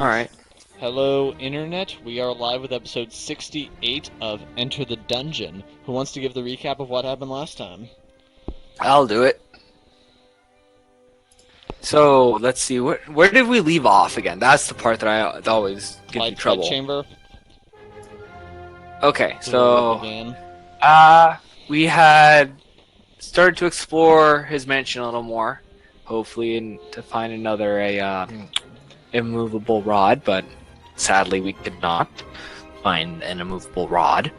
Alright. Hello, Internet. We are live with episode 68 of Enter the Dungeon. Who wants to give the recap of what happened last time? I'll do it. So, let's see. Where did we leave off again? That's the part that always gives me Light trouble. chamber. Okay, Is where we so... began. We had started to explore his mansion a little more. Hopefully, and to find another immovable rod, but sadly we could not find an immovable rod.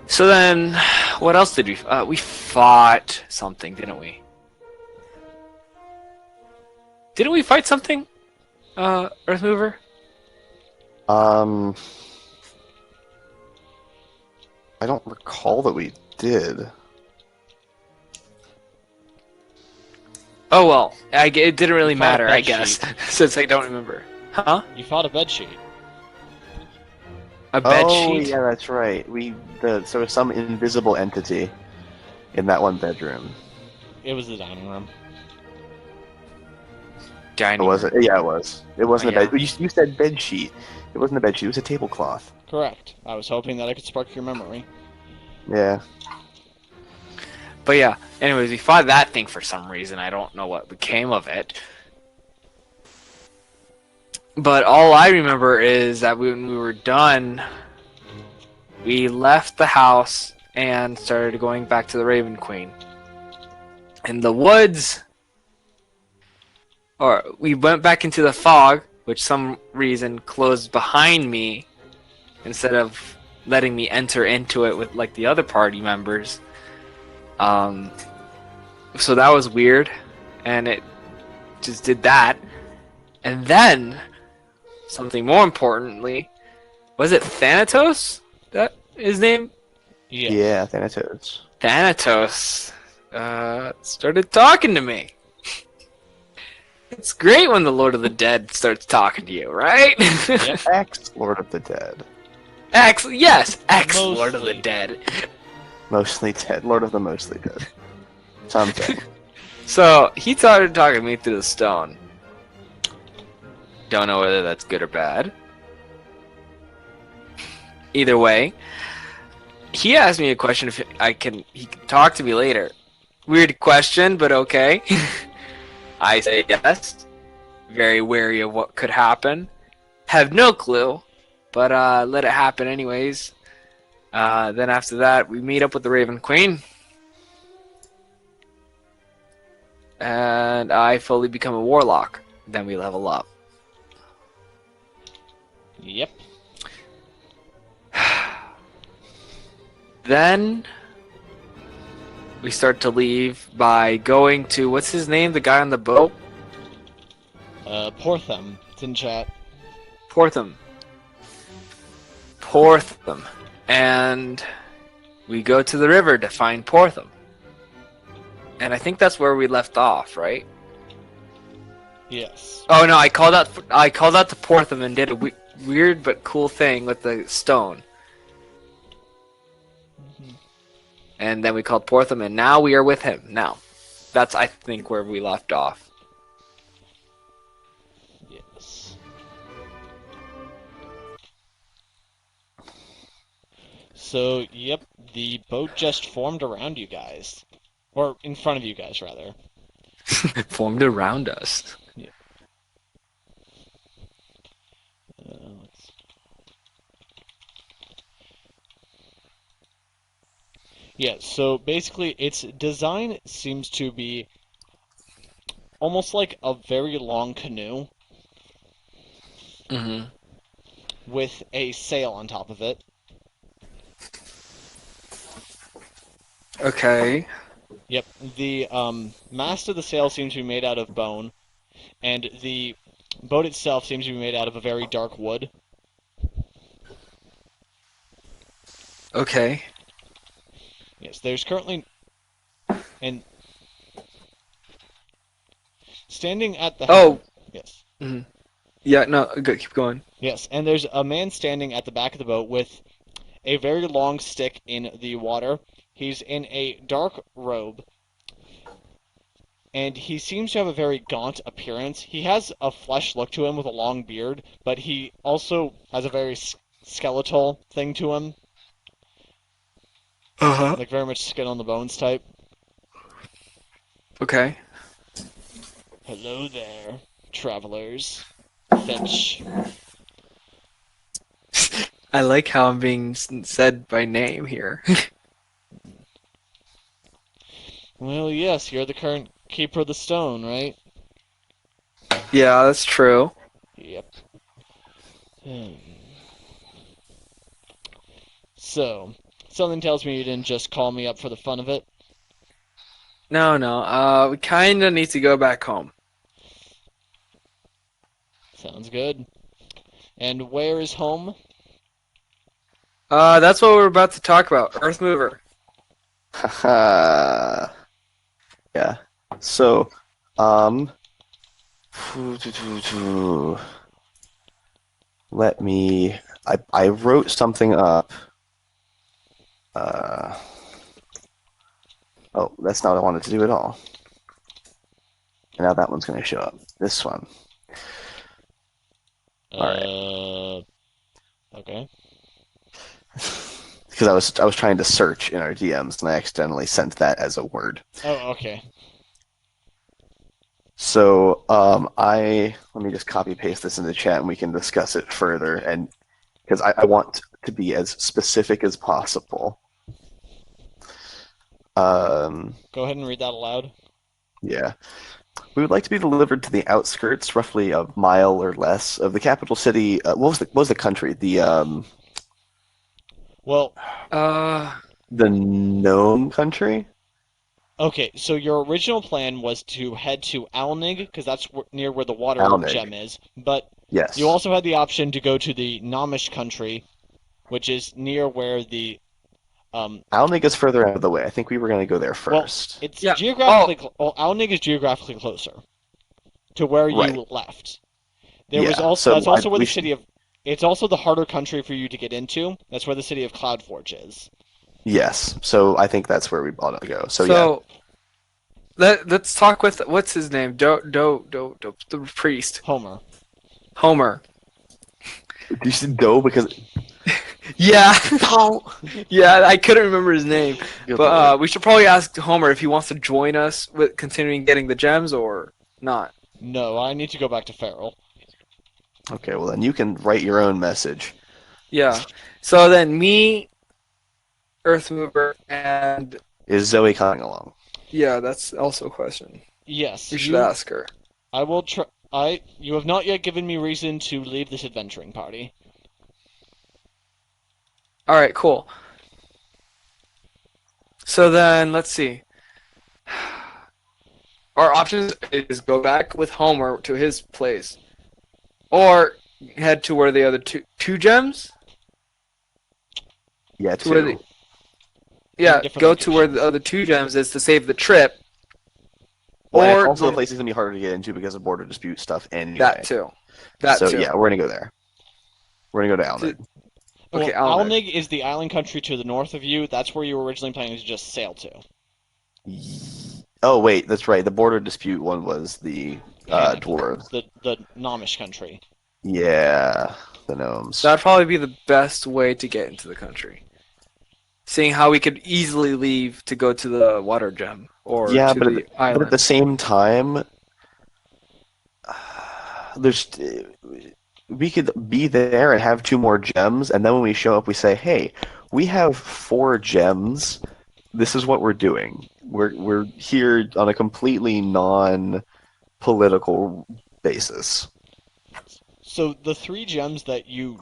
So then, what else did we fought something, didn't we? Didn't we fight something, Earthmover? I don't recall that we did. Oh well, it didn't really You fought a matter, I bed guess, sheet. since I don't remember. Huh? You fought a bedsheet. A bed Oh, sheet? yeah, that's right. There was some invisible entity in that one bedroom. It was the dining room. Dining Or was it? Yeah, it was. It wasn't Oh, a bed. You said bed sheet. It wasn't a bed sheet. It was a tablecloth. Correct. I was hoping that I could spark your memory. Yeah. But yeah, anyways, we fought that thing for some reason. I don't know what became of it. But all I remember is that when we were done, we left the house and started going back to the Raven Queen. In the woods, or we went back into the fog, which some reason closed behind me instead of letting me enter into it with like the other party members. So that was weird, and it just did that. And then, something more importantly, was it Thanatos? That his name? Yeah. Yeah, Thanatos. Thanatos started talking to me. It's great when the Lord of the Dead starts talking to you, right? Yep. Ex-Lord of the Dead. Yes, ex-Lord of the Mostly. Dead. Mostly dead. Lord of the mostly dead. Something. So, he started talking to me through the stone. Don't know whether that's good or bad. Either way, he asked me a question if he can talk to me later. Weird question, but okay. I say yes. Very wary of what could happen. Have no clue, but let it happen anyways. Then after that, we meet up with the Raven Queen. And I fully become a warlock. Then we level up. Yep. Then we start to leave by going to, what's his name? The guy on the boat? Porthem. It's in chat. Porthem. Porthem. And we go to the river to find Porthem. And I think that's where we left off, right? Yes. Oh no, I called out to Porthem and did a weird but cool thing with the stone. And then we called Porthem, and now we are with him. Now, that's I think where we left off. Yes. So, yep, the boat just formed around you guys. Or in front of you guys, rather. Formed around us. Let's... Yeah, so basically its design seems to be almost like a very long canoe Mm-hmm. with a sail on top of it. Okay. Yep, the mast of the sail seems to be made out of bone, and the boat itself seems to be made out of a very dark wood. Okay. Yes, there's currently... And standing at the helm... Yes. Mm-hmm. Yeah, no, good, keep going. Yes, and there's a man standing at the back of the boat with a very long stick in the water. He's in a dark robe and he seems to have a very gaunt appearance. He has a flesh look to him with a long beard, but he also has a very skeletal thing to him, Uh-huh. like very much skin on the bones type. Okay. Hello there, travelers. Fetch. I like how I'm being said by name here. Well, yes, you're the current keeper of the stone, right? Yeah, that's true. Yep. Hmm. So, something tells me you didn't just call me up for the fun of it. No. We kind of need to go back home. Sounds good. And where is home? That's what we're about to talk about. Earth Mover. Haha. Yeah. So, um, let me. I wrote something up. Uh, oh, that's not what I wanted to do at all. And now that one's going to show up. This one. All Okay. Because I was trying to search in our DMs and I accidentally sent that as a word. Oh, okay. So let me just copy paste this in the chat and we can discuss it further. And because I want to be as specific as possible. Go ahead and read that aloud. Yeah. We would like to be delivered to the outskirts, roughly a mile or less, of the capital city. What was the country? Well, The gnome country? okay, so your original plan was to head to Alnig, because that's near where the water Alnig. gem is, but Yes. you also had the option to go to the Nomish country, which is near where the Alnig is further out of the way. I think we were going to go there well, first. it's Yeah. geographically Alnig is geographically closer to where Right. you left. There was Yeah, also so that's also where we the city of it's also the harder country for you to get into. That's where the city of Cloudforge is. Yes, so I think that's where we ought to go. So yeah, So let's talk with what's his name? The priest. Homer. Homer. you should go because Yeah. Yeah, I couldn't remember his name. Good But lord. we should probably ask Homer if he wants to join us with continuing getting the gems or not. No, I need to go back to Feral. Okay, well then you can write your own message. Yeah. So then me, Earth Mover, and Is Zoe coming along? yeah, that's also a question. Yes, We should ask her. I will try. You have not yet given me reason to leave this adventuring party. All right, cool. So then let's see. Our options is go back with Homer to his place, or head to where the other two gems. Yeah, To where two. Yeah, different go to where locations. the other two gems is to save the trip, Well, and or also the place is gonna be harder to get into because of border dispute stuff anyway. that too. That so too. yeah, we're gonna go there. We're gonna go to Alnig. Okay, Well, Alnig. Alnig is the island country to the north of you. That's where you were originally planning to just sail to. Oh wait, that's right. The border dispute one was the Hammock, dwarves. the Nomish country. Yeah, the gnomes. That'd probably be the best way to get into the country. Seeing how we could easily leave to go to the water gem or Yeah, to but the but island. at the same time, there's we could be there and have two more gems, and then when we show up, we say, "Hey, we have four gems. This is what we're doing. We're here on a completely non-political basis." So the three gems that you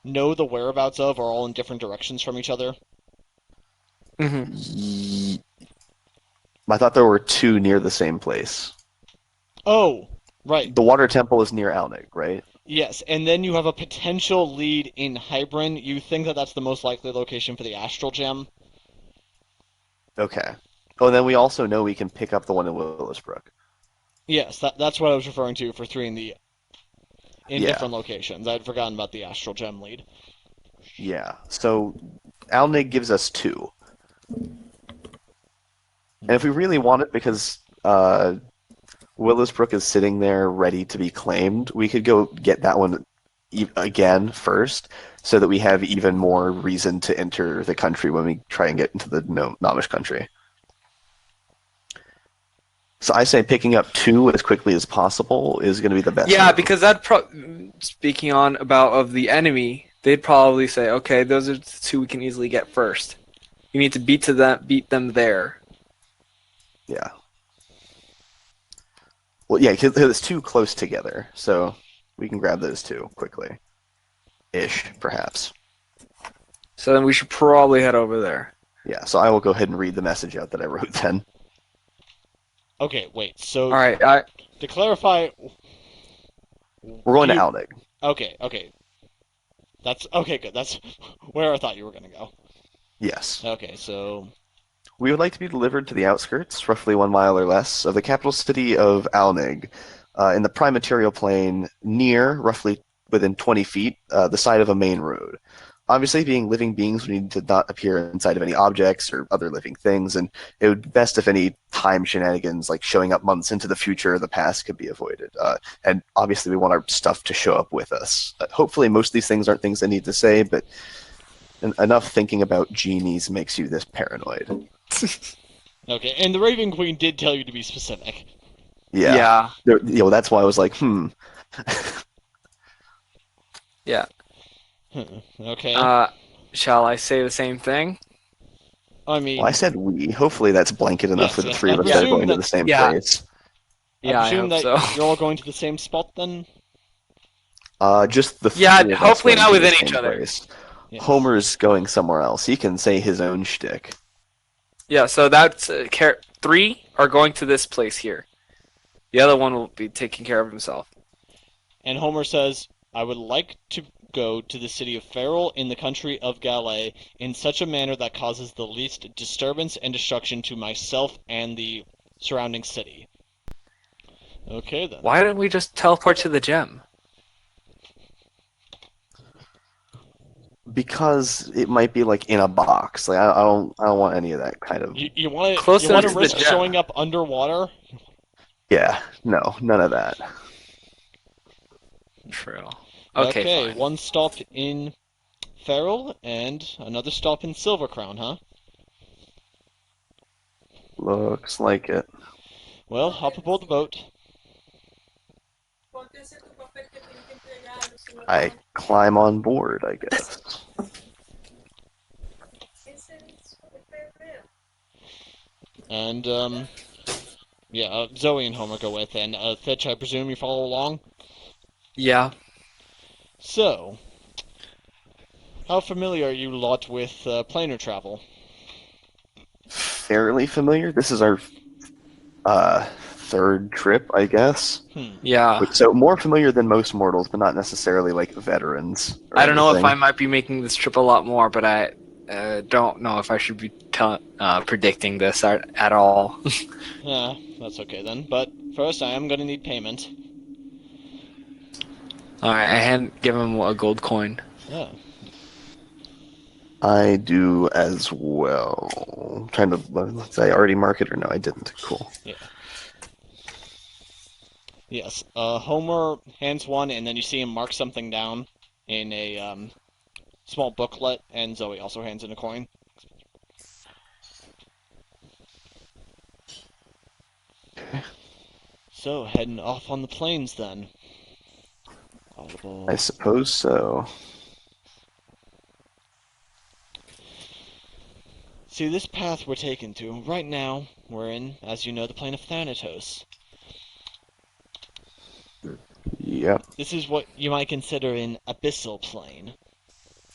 know the whereabouts of are all in different directions from each other. Mm-hmm. I thought there were two near the same place. Oh, right. The water temple is near Alnig, right? Yes, and then you have a potential lead in Hybrin. You think that that's the most likely location for the Astral Gem? Okay. Oh, and then we also know we can pick up the one in Willisbrook. Yes, that's what I was referring to for three in Yeah. different locations. I'd forgotten about the Astral Gem lead. Yeah. So Alnig gives us two. And if we really want it, because Willisbrook is sitting there ready to be claimed. We could go get that one again first, so that we have even more reason to enter the country when we try and get into the Nomish country. So I say picking up 2 as quickly as possible is going to be the best. Yeah, move. because speaking on about of the enemy, they'd probably say, okay, those are the 2 we can easily get first. You need to beat them there. Yeah. Well, yeah, because it's 2 close together, so we can grab those 2 quickly. Ish, perhaps. So then we should probably head over there. Yeah, so I will go ahead and read the message out that I wrote then. Okay, wait. So All right, to clarify, We're going to Alnig. Okay. That's okay. Good. That's where I thought you were gonna go. Yes. Okay, so We would like to be delivered to the outskirts, roughly 1 mile or less, of the capital city of Alnig, in the prime material plain near, roughly within 20 feet, the side of a main road. Obviously, being living beings, we need to not appear inside of any objects or other living things, and it would be best if any time shenanigans, like showing up months into the future or the past, could be avoided. And obviously, we want our stuff to show up with us. Hopefully, most of these things aren't things I need to say, but enough thinking about genies makes you this paranoid. okay, and the Raven Queen did tell you to be specific. Yeah. That's why I was like, Yeah. Okay. Shall I say the same thing? I mean, Well, I said we. Hopefully that's blanket enough for the yes. 3 I of us that are presume going to that- the same Yeah. place. Yeah, I I presume hope that so. you're all going to the same spot then. Just the Yeah, 3 of us hopefully going not to the within same each other. place. Yes. Homer's going somewhere else. He can say his own shtick. Yeah, so that's 3 are going to this place here. The other one will be taking care of himself. And Homer says, "I would like to go to the city of Ferrol in the country of Galais in such a manner that causes the least disturbance and destruction to myself and the surrounding city." Okay then. Why didn't we just teleport to the gem? Because it might be like in a box. Like I don't want any of that kind of. You want Close to enough to the risk gem. showing up underwater? Yeah, no, none of that. True. Okay, fine. One stop in Ferrol and another stop in Silver Crown, huh? Looks like it. Well, hop aboard the boat. I climb on board, I guess. And, yeah, Zoe and Homer go with, and Fitch, I presume you follow along? Yeah. So, how familiar are you lot with planar travel? Fairly familiar. This is our 3rd trip, I guess. Yeah. So more familiar than most mortals, but not necessarily like veterans. or I don't know if anything. I might be making this trip a lot more, but I don't know if I should be predicting this at all. That's okay then. But first, I am going to need payment. Alright, I give him a gold coin. Yeah. I do as well. I'm trying to. Did I already mark it or no? I didn't. Cool. Yeah. Yes. Homer hands one, and then you see him mark something down in a small booklet, and Zoe also hands in a coin. So, heading off on the plains then. Audible. I suppose so. See, this path we're taken to, right now, we're in, as you know, the plane of Thanatos. Yep. This is what you might consider an abyssal plane.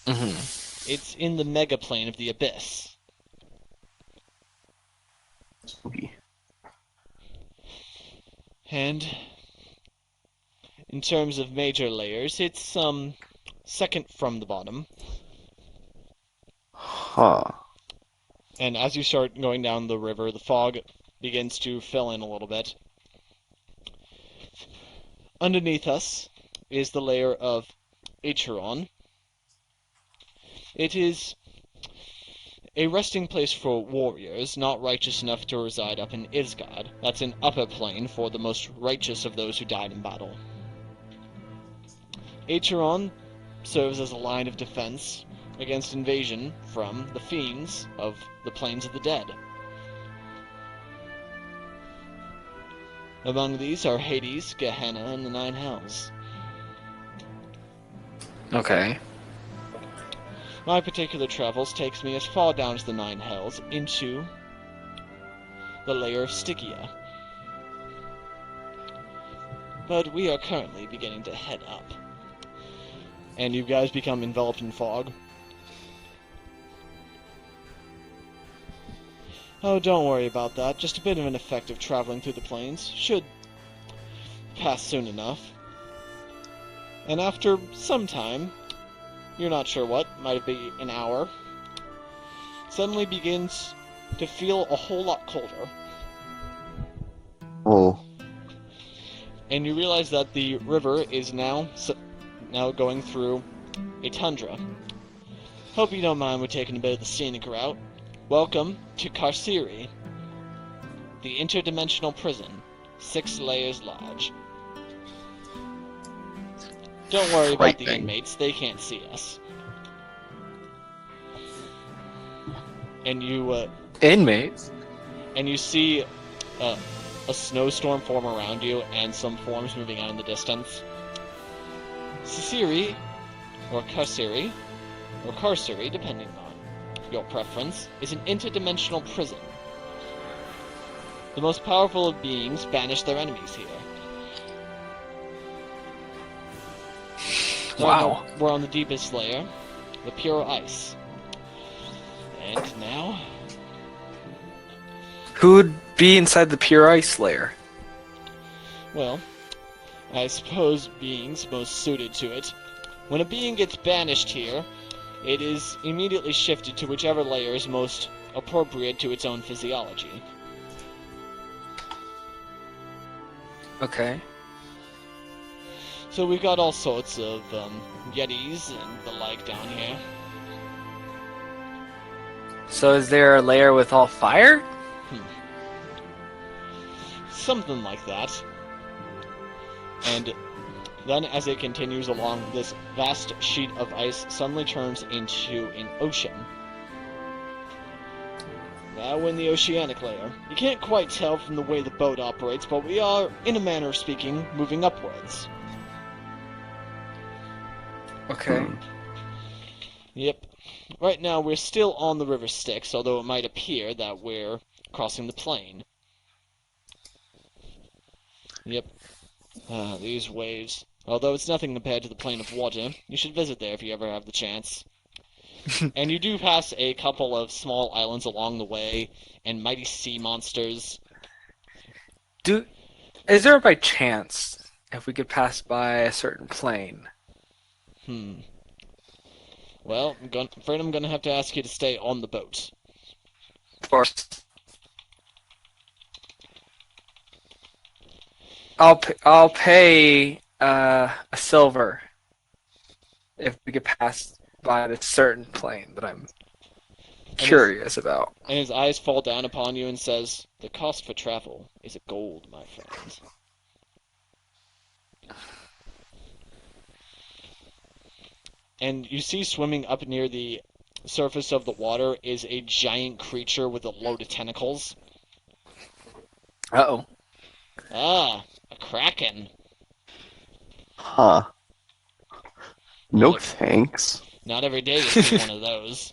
Mm-hmm. It's in the mega plane of the abyss. Spooky. And in terms of major layers, it's second from the bottom. Huh. And as you start going down the river, the fog begins to fill in a little bit. Underneath us is the layer of Acheron. It is A resting place for warriors not righteous enough to reside up in Isgard. That's an upper plane for the most righteous of those who died in battle. Acheron serves as a line of defense against invasion from the fiends of the plains of the dead. Among these are Hades, Gehenna, and the Nine Hells. Okay. My particular travels takes me as far down as the Nine Hells into the layer of Stygia. But we are currently beginning to head up. And you guys become enveloped in fog. Oh, don't worry about that. Just a bit of an effect of traveling through the plains. Should pass soon enough. And after some time, you're not sure what, might be an hour, suddenly begins to feel a whole lot colder. Oh. And you realize that the river is now going through a tundra. Hope you don't mind we're taking a bit of the scenic route. Welcome to Carceri, the interdimensional prison, 6 layers large. Don't worry about the inmates, they can't see us. And you, Inmates? And you see a snowstorm form around you and some forms moving out in the distance. Carceri, or Carceri, depending on your preference, is an interdimensional prison. The most powerful of beings banish their enemies here. Wow. We're on the deepest layer, the pure ice. And now... Who would be inside the pure ice layer? Well, I suppose beings most suited to it. When a being gets banished here, it is immediately shifted to whichever layer is most appropriate to its own physiology. Okay. So we've got all sorts of yetis and the like down here. So is there a layer with all fire? Something like that. And then as it continues along, this vast sheet of ice suddenly turns into an ocean. Now we're in the oceanic layer. You can't quite tell from the way the boat operates, but we are, in a manner of speaking, moving upwards. Okay. Yep. Right now we're still on the River Styx, although it might appear that we're crossing the plain. Yep. These waves. Although it's nothing compared to the plane of water, you should visit there if you ever have the chance. And you do pass a couple of small islands along the way, and mighty sea monsters. Is there by chance if we could pass by a certain plane? Well, I'm afraid I'm gonna have to ask you to stay on the boat. Of course. I'll pay a silver if we could pass by this certain plane that I'm curious about. And his eyes fall down upon you and says, "The cost for travel is a gold, my friend." And you see swimming up near the surface of the water is a giant creature with a load of tentacles. Uh-oh. Ah, a kraken. Huh. No thanks. Not every day you see one of those.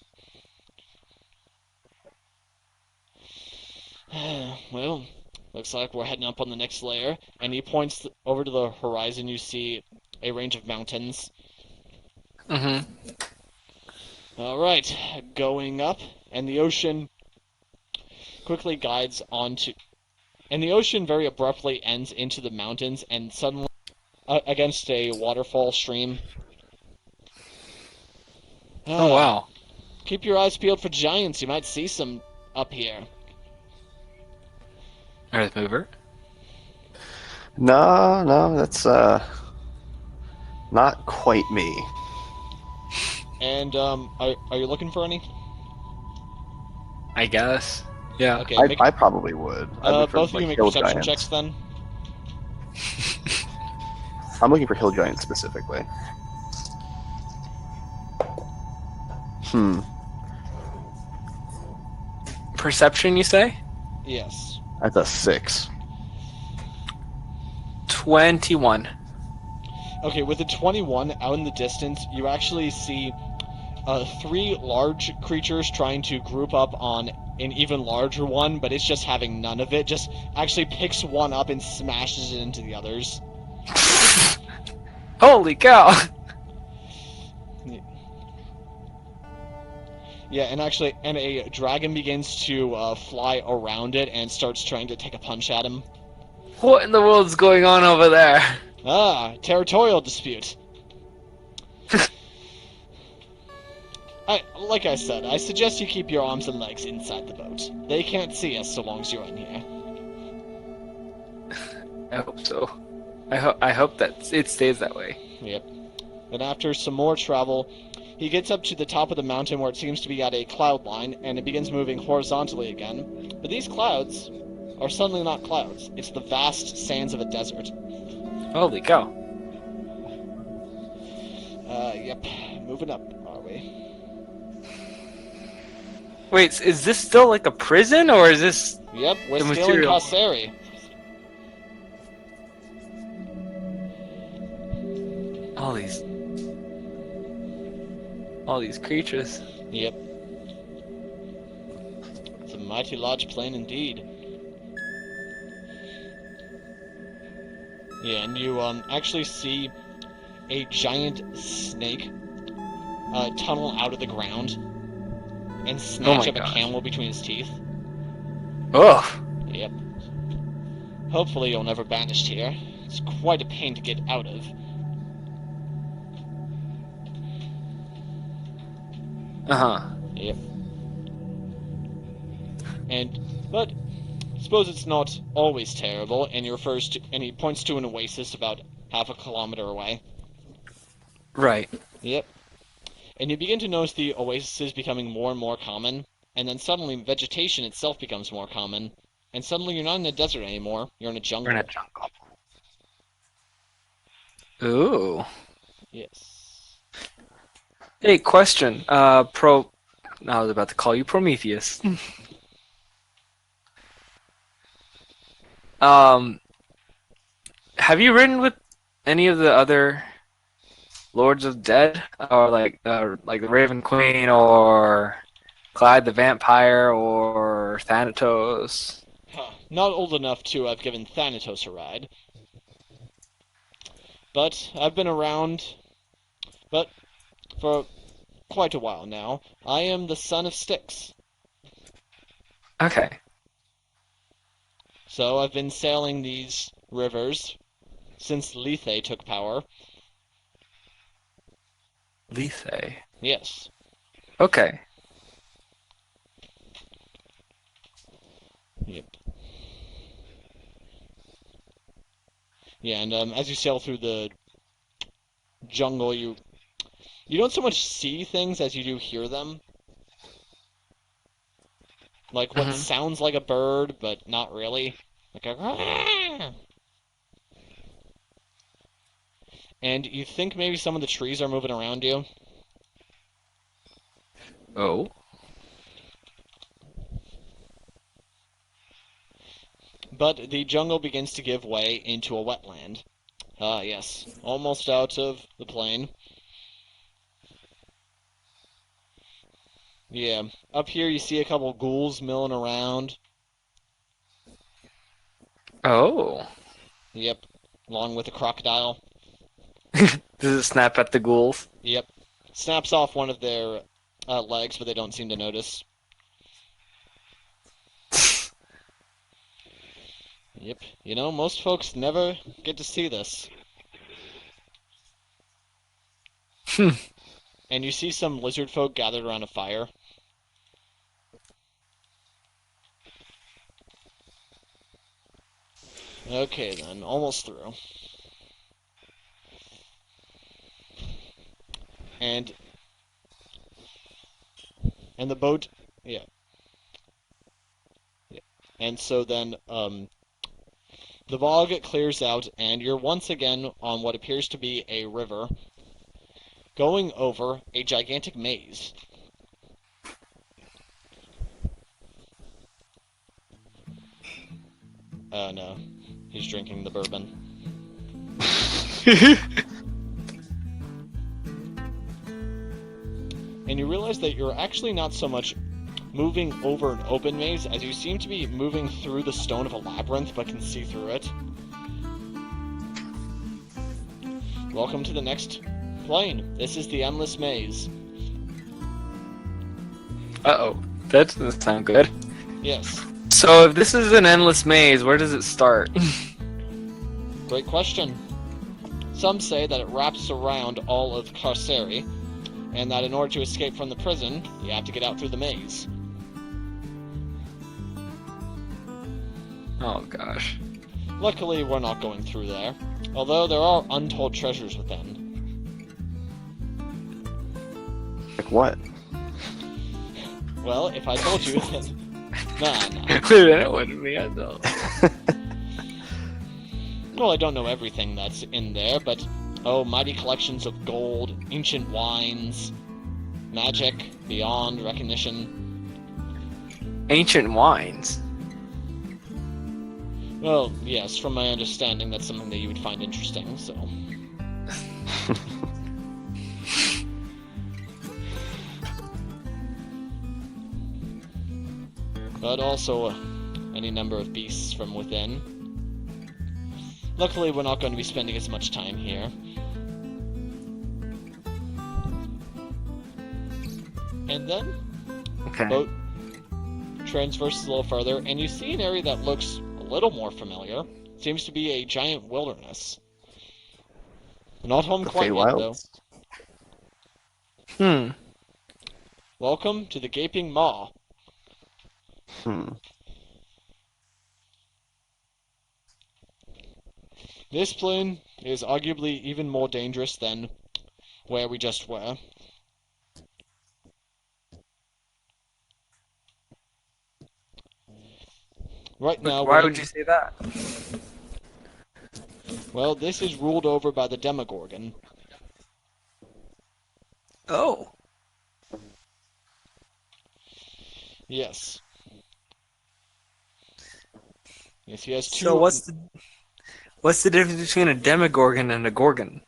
Well, looks like we're heading up on the next layer. And he points over to the horizon. You see a range of mountains. Mm-hmm. Alright, going up, and the ocean quickly guides onto... And the ocean very abruptly ends into the mountains, and suddenly, against a waterfall stream. Oh, wow. Keep your eyes peeled for giants, you might see some up here. Earth mover? No, that's, not quite me. And, are you looking for any? I guess. Yeah. Okay, I probably would. I look for both of you like make hill perception giants. checks then. I'm looking for hill giants specifically. Hmm. Perception, you say? Yes. That's a 6. 21. Okay, with a 21 out in the distance, you actually see 3 large creatures trying to group up on an even larger one, but it's just having none of it. Just actually picks one up and smashes it into the others. Holy cow! Yeah, and actually, and a dragon begins to fly around it and starts trying to take a punch at him. What in the world's going on over there? Ah, territorial dispute. Like I said, I suggest you keep your arms and legs inside the boat. They can't see us so long as you're in here. I hope so. I hope that it stays that way. Yep. And after some more travel, he gets up to the top of the mountain where it seems to be at a cloud line, and it begins moving horizontally again. But these clouds are suddenly not clouds. It's the vast sands of a desert. Holy cow. Yep. Moving up, are we? Wait, is this still like a prison, or is this Yep, we're the still in material? Kasseri. All these creatures? Yep. It's a mighty large plane indeed. Yeah, and you actually see a giant snake tunnel out of the ground and snatch my up a gosh. camel between his teeth. Ugh. Yep. Hopefully you'll never banished here. It's quite a pain to get out of. Uh-huh. Yep. But I suppose it's not always terrible, and he points to an oasis about half a kilometer away. Right. Yep. And you begin to notice the oasis becoming more and more common, and then suddenly vegetation itself becomes more common, and suddenly you're not in a desert anymore, you're in a jungle. We're in a jungle. Ooh. Yes. Hey, question. I was about to call you Prometheus. um, have you ridden with any of the other Lords of Dead, or like the Raven Queen, or Clyde the Vampire, or Thanatos? Huh. Not old enough to have given Thanatos a ride. But I've been around, but for quite a while now. I am the son of Styx. Okay. So I've been sailing these rivers since Lethe took power. Lethe. Yes. Okay. Yep. Yeah, and as you sail through the jungle, you don't so much see things as you do hear them. Like what Mhm. sounds like a bird, but not really. Like a... And you think maybe some of the trees are moving around you. Oh. But the jungle begins to give way into a wetland. Ah, yes. Almost out of the plain. Yeah. Up here you see a couple ghouls milling around. Oh. Yep. Along with a crocodile. Does it snap at the ghouls? Yep. Snaps off one of their legs, but they don't seem to notice. Yep. You know, most folks never get to see this. Hmm. And you see some lizard folk gathered around a fire. Okay then, almost through. And the boat, yeah. And so then the fog clears out, and you're once again on what appears to be a river, going over a gigantic maze. Oh no, he's drinking the bourbon. And you realize that you're actually not so much moving over an open maze as you seem to be moving through the stone of a labyrinth but can see through it. Welcome to the next plane. This is the Endless Maze. Uh-oh. That doesn't sound good. Yes. So if this is an endless maze, where does it start? Great question. Some say that it wraps around all of Carceri, and that in order to escape from the prison, you have to get out through the maze. Oh gosh. Luckily, we're not going through there, although there are untold treasures within. Like what? Well, if I told you, then... Nah. Then it wouldn't be, I know. Well, I don't know everything that's in there, but... Oh, mighty collections of gold, ancient wines, magic beyond recognition. Ancient wines? Well, yes, from my understanding, that's something that you would find interesting, so... But also any number of beasts from within. Luckily, we're not going to be spending as much time here. And then, Okay. boat transverses a little further, and you see an area that looks a little more familiar. Seems to be a giant wilderness. Not home The quite yet, though. Feywilds? Welcome to the Gaping Maw. This plane is arguably even more dangerous than where we just were. Right now, Why would you say that? well, this is ruled over by the Demogorgon. Oh. Yes. Yes, he has two... So what's the difference between a demogorgon and a gorgon?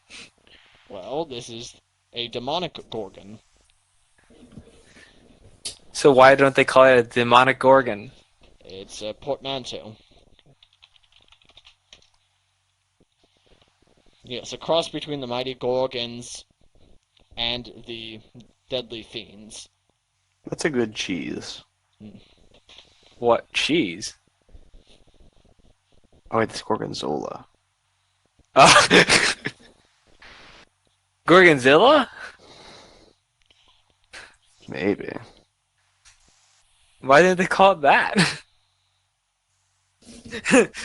Well, this is a demonic gorgon. So why don't they call it a demonic gorgon? It's a portmanteau. Yes, a cross between the mighty gorgons and the deadly fiends. That's a good cheese. What cheese? Oh wait, it's Gorgonzola. Gorgonzilla? Maybe. Why didn't they call it that?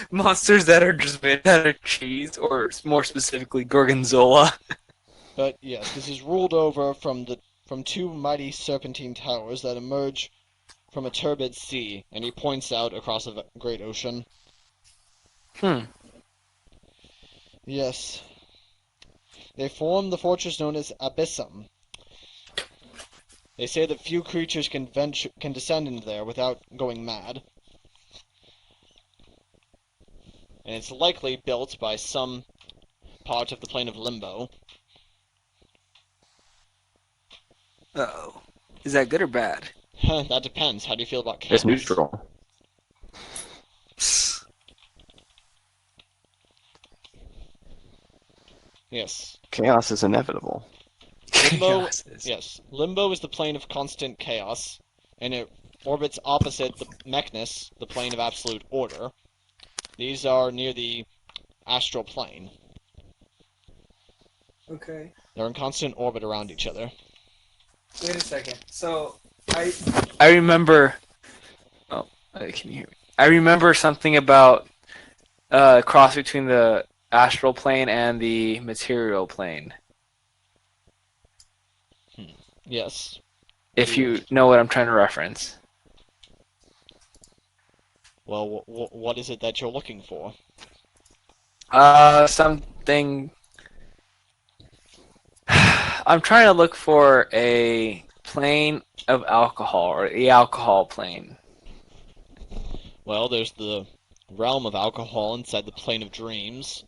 Monsters that are just made out of cheese, or more specifically, Gorgonzola. But yes, this is ruled over from two mighty serpentine towers that emerge from a turbid sea, and he points out across a great ocean. Yes. They form the fortress known as Abyssum. They say that few creatures can descend into there without going mad. And it's likely built by some part of the plane of Limbo. Uh-oh. Is that good or bad? That depends. How do you feel about chaos? It's neutral. Yes. Chaos is inevitable. Limbo, yes. Limbo is the plane of constant chaos, and it orbits opposite the Mechnus, the plane of absolute order. These are near the astral plane. Okay. They're in constant orbit around each other. Wait a second. So, I remember... Oh, can you hear me? I remember something about cross between the astral plane and the material plane. Yes. If you know what I'm trying to reference. Well, what is it that you're looking for? Something. I'm trying to look for a plane of alcohol, or the alcohol plane. Well, there's the realm of alcohol inside the plane of dreams.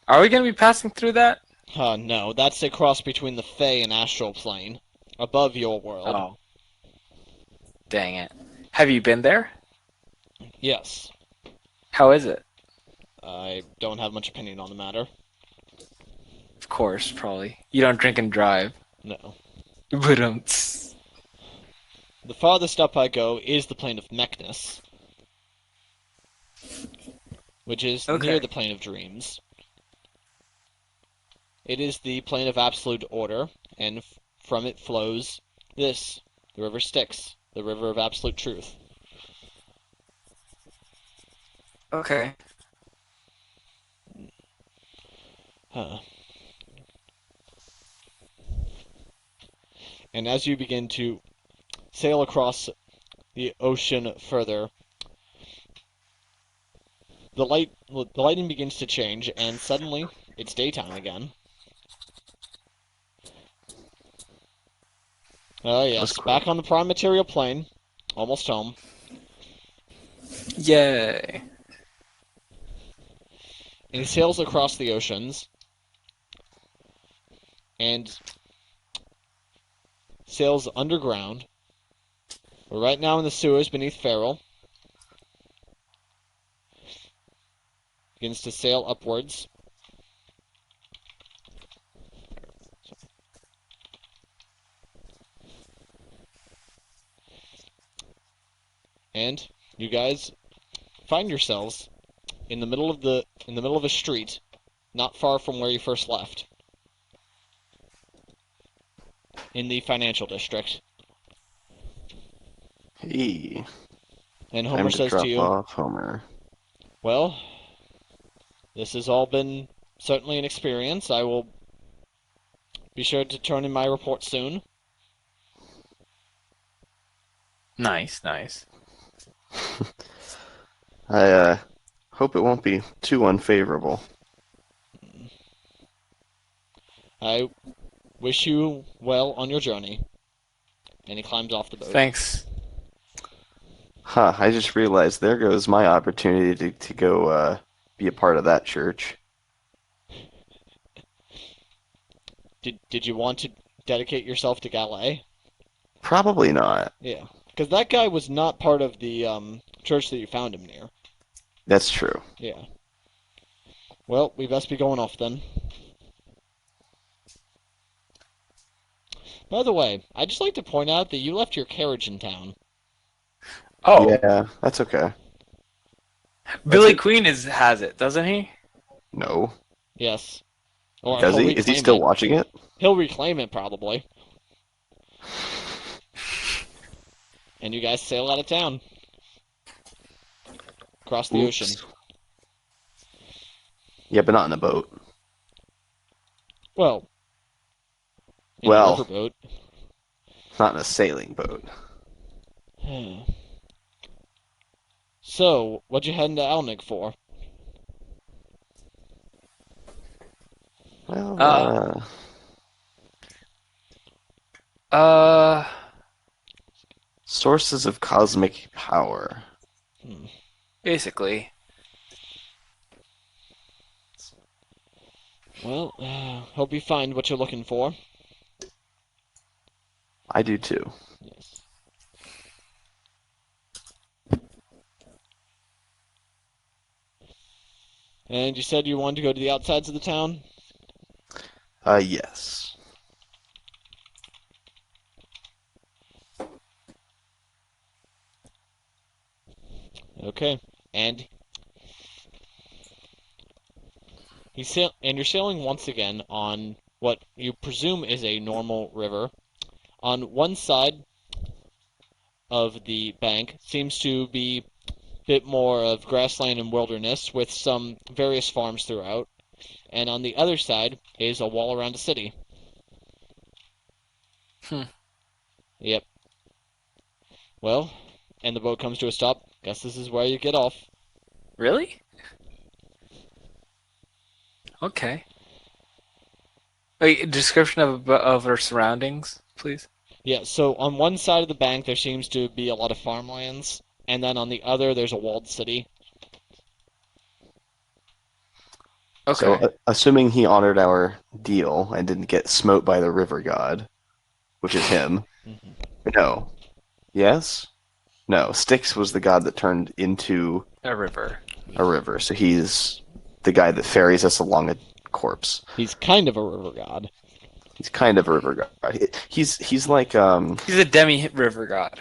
Are we going to be passing through that? No, that's a cross between the Fey and Astral Plane, above your world. Oh, dang it. Have you been there? Yes, How is it? I don't have much opinion on the matter. Of course, probably. You don't drink and drive. No. But The farthest up I go is the plane of Mechnus, which is near okay. the plane of dreams. It is the plane of absolute order, and from it flows this, the River Styx, the river of absolute truth. Okay. Huh. And as you begin to sail across the ocean further, the lighting begins to change, and suddenly it's daytime again. Oh That was yes, quick. back on the prime material plane, almost home. Yay. And he sails across the oceans, and sails underground. We're right now in the sewers beneath Farrell. Begins to sail upwards. And you guys find yourselves in the middle of a street, not far from where you first left, in the financial district. Hey, And time Homer to says to drop you, off Homer. "Well, this has all been certainly an experience. I will be sure to turn in my report soon." Nice, nice. I hope it won't be too unfavorable. I wish you well on your journey. And he climbs off the boat. Thanks. Huh, I just realized there goes my opportunity to go be a part of that church. Did you want to dedicate yourself to Gallet? Probably not. Yeah, because that guy was not part of the church that you found him near. That's true. Yeah. Well, we best be going off then. By the way, I'd just like to point out that you left your carriage in town. Oh, Yeah, that's okay. Billy it. Queen has it, doesn't he? No. Yes. Or Does he'll he? Is he reclaim still it. watching it? He'll reclaim it, probably. And you guys sail out of town. Across the ocean. Oops. Yeah, but not in a boat. Well, in a Well, riverboat. not in a sailing boat. So, what'd you head into Alnig for? Well, Uh, uh, sources of cosmic power. Hmm. basically. Well, hope you find what you're looking for. I do too. Yes. And you said you wanted to go to the outsides of the town? Yes. Okay. And you're sailing once again on what you presume is a normal river. On one side of the bank seems to be a bit more of grassland and wilderness with some various farms throughout. And on the other side is a wall around a city. Hmm. Yep. Well, and the boat comes to a stop, guess this is where you get off. Really? Okay. Wait, description of our surroundings, please. Yeah, so on one side of the bank there seems to be a lot of farmlands, and then on the other there's a walled city. Okay. So, assuming he honored our deal and didn't get smote by the river god, which is him. No. Yes? No. Styx was the god that turned into A river. a river, so he's the guy that ferries us along a corpse. He's kind of a river god. He's kind of a river god. He's like He's a demi-river god.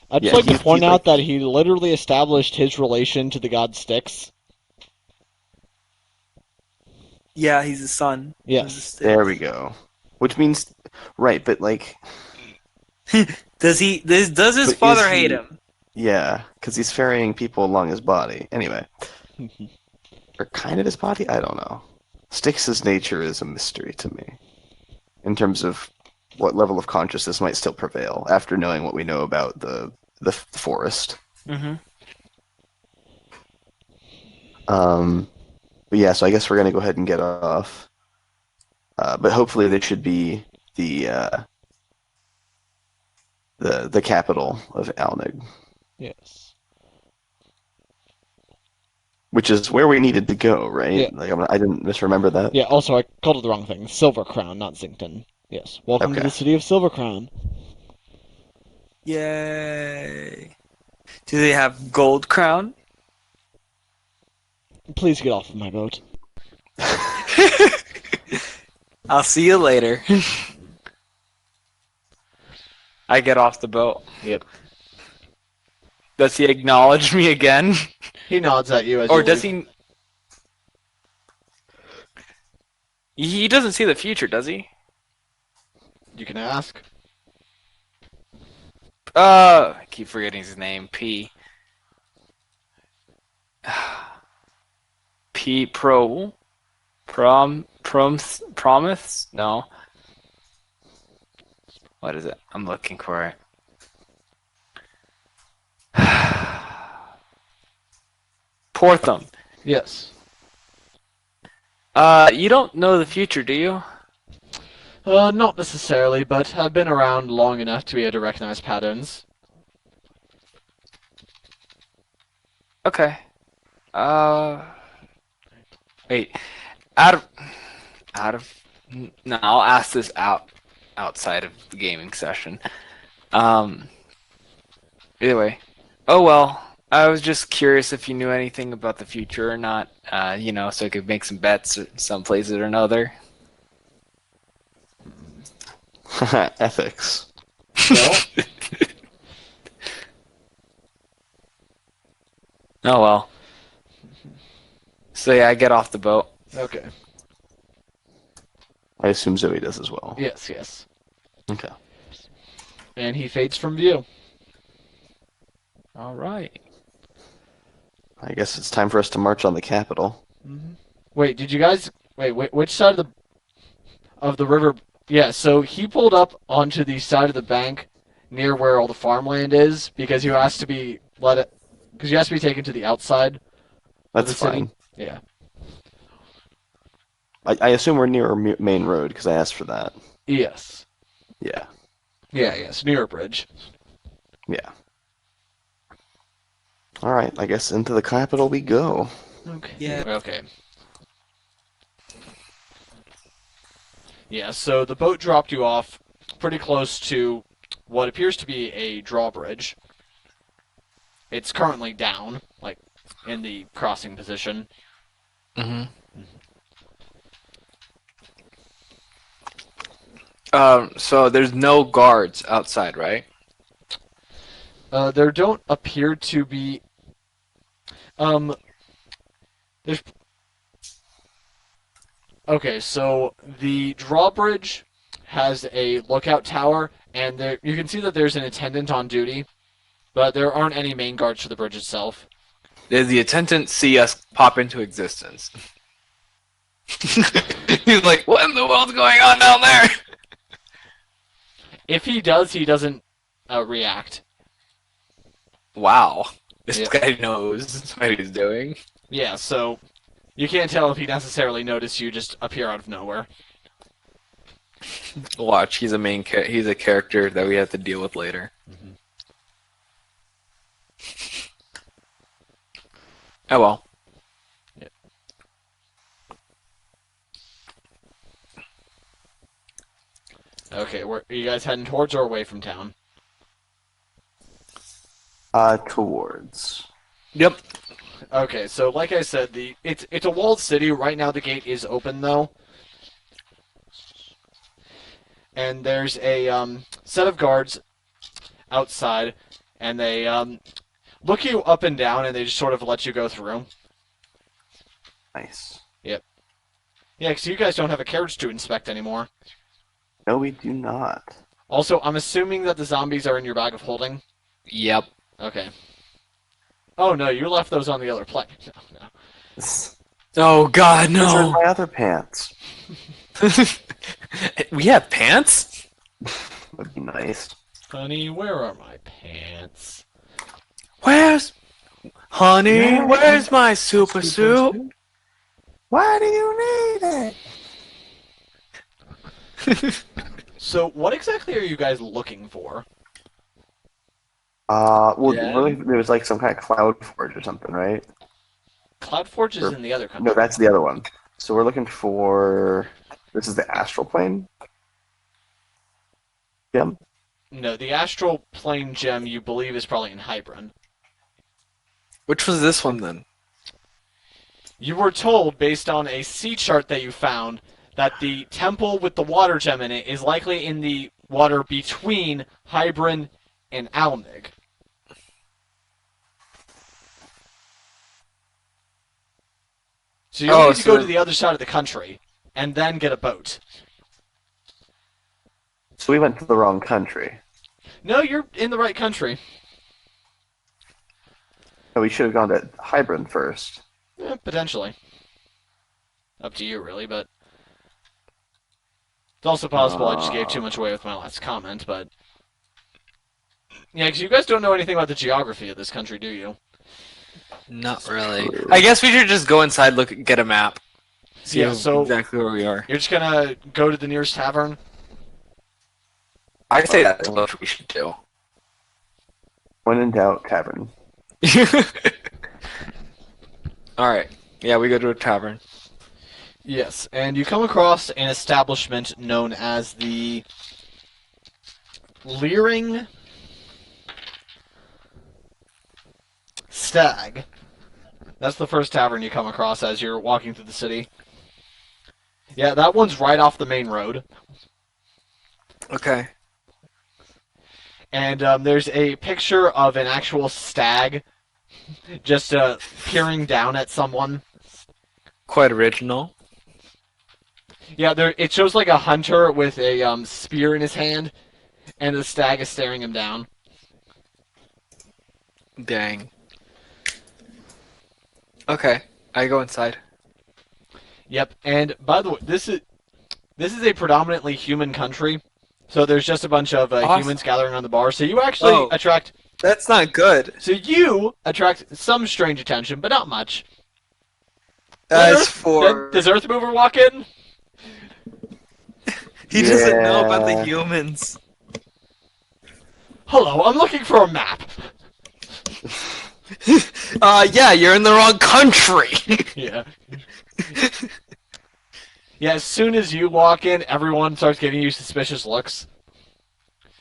I'd just Yeah, like to he's point out like- that he literally established his relation to the god Styx. Yeah, he's his son. Yes. there we go. Which means right, but like Does his But father is he- hate him? yeah, because he's ferrying people along his body. Anyway. Or kind of his body? I don't know. Styx's nature is a mystery to me. In terms of what level of consciousness might still prevail after knowing what we know about the forest. Mm-hmm. But yeah, so I guess we're gonna go ahead and get off. But hopefully they should be the capital of Alnig, Yes. which is where we needed to go, right? Yeah. Like I didn't misremember that. Yeah, also I called it the wrong thing. Silver Crown, not Zinkton. Yes. Welcome to Okay. the city of Silver Crown. Yay! Do they have gold crown? Please get off of my boat. I'll see you later. I get off the boat. Yep. Does he acknowledge me again? He nods at you as Or you does leave. he... He doesn't see the future, does he? You can ask. I keep forgetting his name. P. P. Promise? No. What is it? I'm looking for it. Porthem. Yes. You don't know the future, do you? Not necessarily, but I've been around long enough to be able to recognize patterns. Okay. Wait. Out of. No, I'll ask this outside of the gaming session. Either way. Oh well. I was just curious if you knew anything about the future or not. So I could make some bets some place or another. Ethics. Well, Oh well. So yeah, I get off the boat. okay. I assume Zoe does as well. Yes, yes. Okay. And he fades from view. All right. I guess it's time for us to march on the capital. Wait, did you guys... Wait, which side of the river... Yeah, so he pulled up onto the side of the bank near where all the farmland is because he has to be because he has to be taken to the outside. That's the city? fine. Yeah. I assume we're near our main road because I asked for that. Yes. Yeah. Yeah, yes, near a bridge. Yeah. All right. I guess into the capital we go. Okay. Yeah. Okay. Yeah, so the boat dropped you off pretty close to what appears to be a drawbridge. It's currently down, like, in the crossing position. Mm-hmm. So there's no guards outside, right? There don't appear to be... There's... Okay, so the drawbridge has a lookout tower, and there you can see that there's an attendant on duty, but there aren't any main guards to the bridge itself. Does the attendant see us pop into existence? He's like, what in the world's going on down there? If he does, he doesn't react. Wow. This Yeah. guy knows what he's doing. Yeah, so you can't tell if he necessarily noticed you just appear out of nowhere. Watch, he's a character that we have to deal with later. Mhm. Oh well. Okay, are you guys heading towards or away from town? Towards. Yep. Okay, so like I said, it's a walled city. Right now the gate is open though. And there's a set of guards outside, and they look you up and down, and they just sort of let you go through. Nice. Yeah, because you guys don't have a carriage to inspect anymore. No, we do not. Also, I'm assuming that the zombies are in your bag of holding. Yep. Okay. Oh no, you left those on the other plane. No. Oh God, Those are no. my other pants. We have pants? Would be nice. Honey, where are my pants? Where's honey? Yeah. Where's my super suit? Why do you need it? So, what exactly are you guys looking for? Well, Yeah. really, there was like some kind of cloud forge or something, right? Cloudforge is Or- in the other country. No, that's the other one. So we're looking for. This is the astral plane. Yep. No, the astral plane gem you believe is probably in Hybron. Which was this one then? You were told, based on a sea chart that you found, that the temple with the water gem in it is likely in the water between Hybron and Alnig. So you need to go to the other side of the country, and then get a boat. So we went to the wrong country. No, you're in the right country. No, we should have gone to Hybrid first. Potentially. Up to you, really, but... It's also possible I just gave too much away with my last comment, but... Yeah, because you guys don't know anything about the geography of this country, do you? Not really. I guess we should just go inside, get a map. See Yeah, so- exactly where we are. You're just gonna go to the nearest tavern? I say that's what we should do. When in doubt, tavern. Alright. Yeah, we go to a tavern. Yes, and you come across an establishment known as the Leering Stag. That's the first tavern you come across as you're walking through the city. Yeah, that one's right off the main road. Okay. And there's a picture of an actual stag just peering down at someone. Quite original. Yeah, it shows like a hunter with a spear in his hand, and the stag is staring him down. Dang. Okay. I go inside. Yep, and by the way, this is a predominantly human country, so there's just a bunch of Awesome. humans gathering on the bar. So you actually attract. That's not good. So you attract some strange attention, but not much. As for... Does Earthmover walk in? He doesn't know about the Yeah. humans. Hello, I'm looking for a map. Yeah, you're in the wrong country. Yeah. Yeah, as soon as you walk in, everyone starts giving you suspicious looks.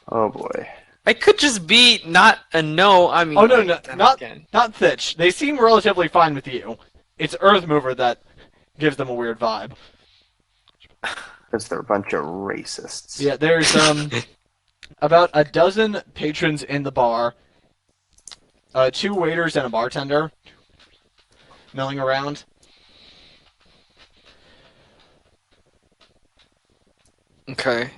Oh boy. I could just be not a no. I mean, Oh, no, then not again. Thitch. They seem relatively fine with you. It's Earthmover that gives them a weird vibe. Because they're a bunch of racists. Yeah, there's about a dozen patrons in the bar, 2 waiters and a bartender milling around. Okay.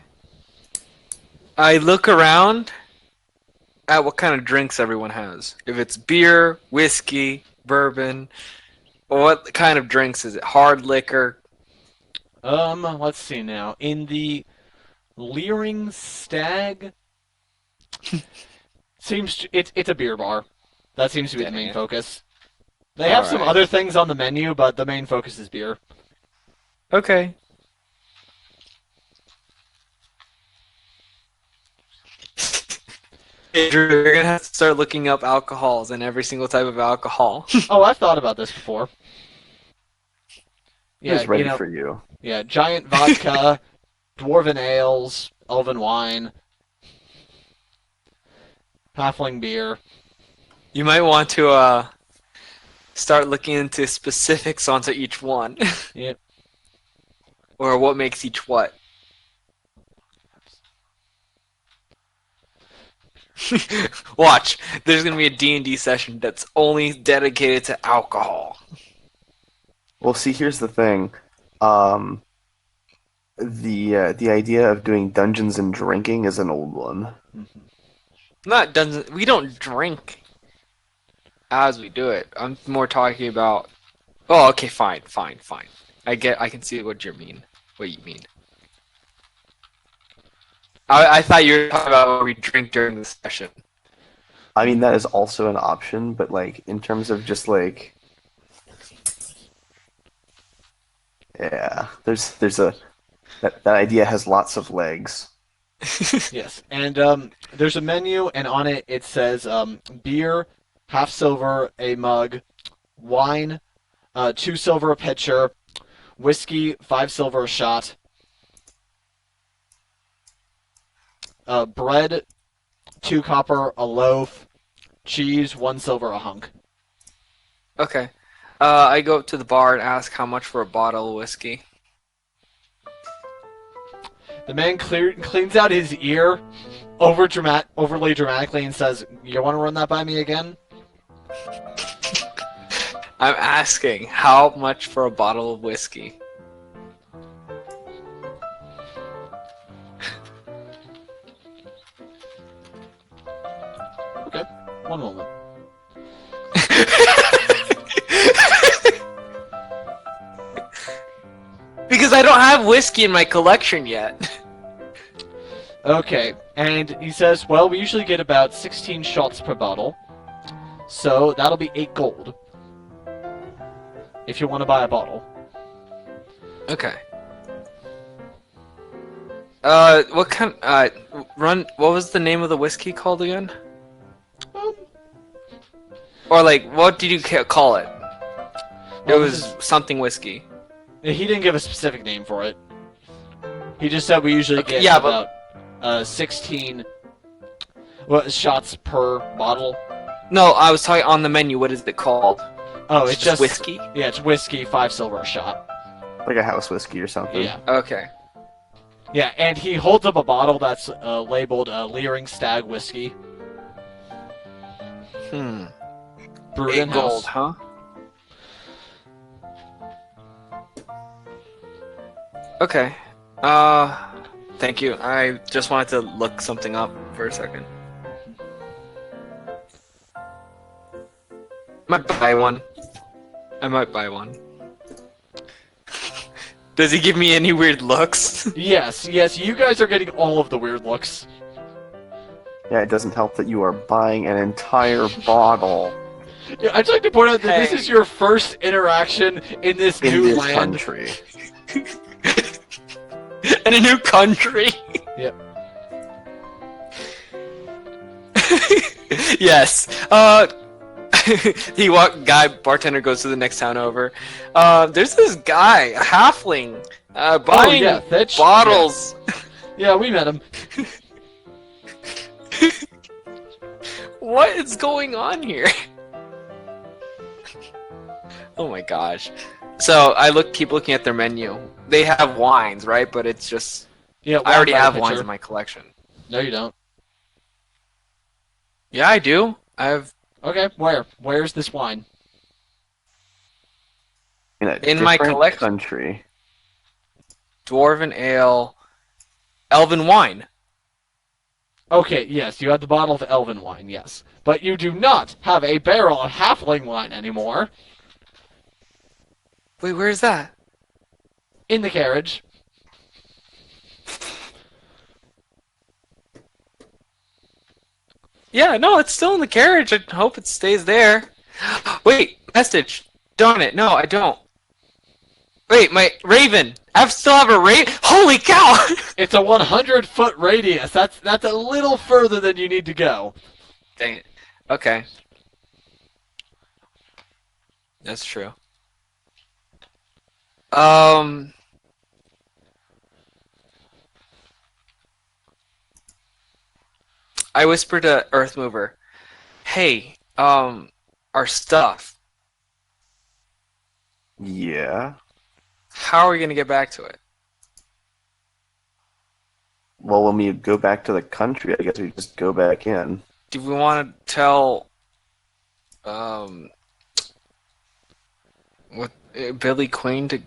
I look around at what kind of drinks everyone has. If it's beer, whiskey, bourbon, what kind of drinks is it? Hard liquor? Let's see now. In the Leering Stag, it's a beer bar. That seems to be the Dang main it. focus. They have some Alright. other things on the menu, but the main focus is beer. Okay. Hey, Drew, you're gonna have to start looking up alcohols and every single type of alcohol. Oh, I've thought about this before. Yeah, It's ready for you. Yeah, giant vodka, dwarven ales, elven wine, halfling beer. You might want to start looking into specifics onto each one, Yep. or what makes each what. Watch, there's gonna be a D&D session that's only dedicated to alcohol. Well, see, here's the thing. The idea of doing dungeons and drinking is an old one. Not dungeons. We don't drink as we do it. I'm more talking about. Oh, okay, fine. I can see what you mean. I thought you were talking about what we drink during the session. I mean, that is also an option, but like in terms of just like, yeah, there's a that idea has lots of legs. Yes, and there's a menu, and on it it says beer, half silver a mug, wine, 2 silver a pitcher, whiskey, 5 silver a shot, bread, 2 copper a loaf, cheese, 1 silver a hunk. Okay. I go up to the bar and ask how much for a bottle of whiskey. The man cleans out his ear overly dramatically and says, "You want to run that by me again?" I'm asking how much for a bottle of whiskey. Okay, one moment. Because I don't have whiskey in my collection yet. Okay, and he says, well, we usually get about 16 shots per bottle, so that'll be 8 gold. If you want to buy a bottle. Okay. What kind? What was the name of the whiskey called again? Or like, what did you call it? Well, It was something whiskey. He didn't give a specific name for it. He just said we usually Okay, get yeah, but- about 16 shots per bottle. No, I was talking on the menu. What is it called? Oh, it's just whiskey. Yeah, it's whiskey, 5 silver a shot. Like a house whiskey or something. Yeah. Okay. Yeah, and he holds up a bottle that's labeled Leering Stag Whiskey. Brewed 8 in gold, house. huh? Okay. Thank you. I just wanted to look something up for a second. Might buy one. I might buy one. Does he give me any weird looks? Yes, you guys are getting all of the weird looks. Yeah, it doesn't help that you are buying an entire bottle Yeah, I'd like to point out that this Hey. is your first interaction in this in new this land. country. In a new country. Yep. Yes. Bartender goes to the next town over. There's this guy, a halfling, buying yeah, Fitch. bottles. Yeah, we met him. What is going on here? Oh my gosh. So I keep looking at their menu. They have wines, right? But it's just Yeah, I already wine by have the wines pitcher. in my collection. No, you don't. Yeah, I do. I have Okay, where? Where's this wine? In my different collection. country. dwarven ale, elven wine. Okay, yes, you have the bottle of elven wine, yes. But you do not have a barrel of halfling wine anymore. Wait, where's that? In the carriage. Yeah, no, it's still in the carriage. I hope it stays there. Wait, message. Darn it. No, I don't. Wait, my Raven. I still have a Raven. Holy cow! It's a 100-foot radius. That's a little further than you need to go. Dang it. Okay. That's true. I whispered to Earthmover, "Hey, our stuff. Yeah. How are we gonna get back to it?" Well, when we go back to the country, I guess we just go back in. Do we want to tell, what Billy Queen to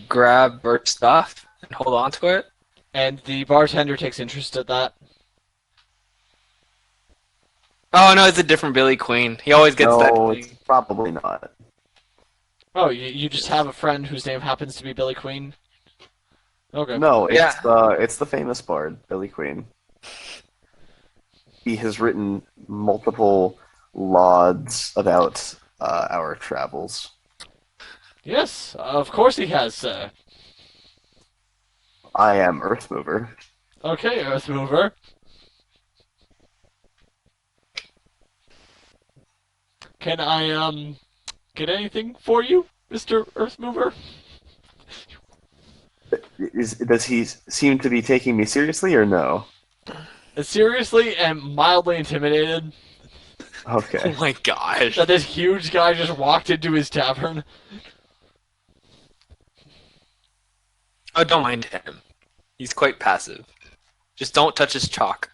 grab Bert's stuff and hold on to it? And the bartender takes interest at that. Oh no, it's a different Billy Queen. He always gets that. No, it's probably not. Oh, you just have a friend whose name happens to be Billy Queen? Okay. No, Yeah. it's the famous bard, Billy Queen. He has written multiple lauds about our travels. Yes, of course he has, sir. I am Earthmover. Okay, Earthmover. Can I, get anything for you, Mr. Earthmover? Does he seem to be taking me seriously or no? Seriously and mildly intimidated Oh Okay. my gosh. that this huge guy just walked into his tavern. Oh, don't mind him. He's quite passive. Just don't touch his chalk.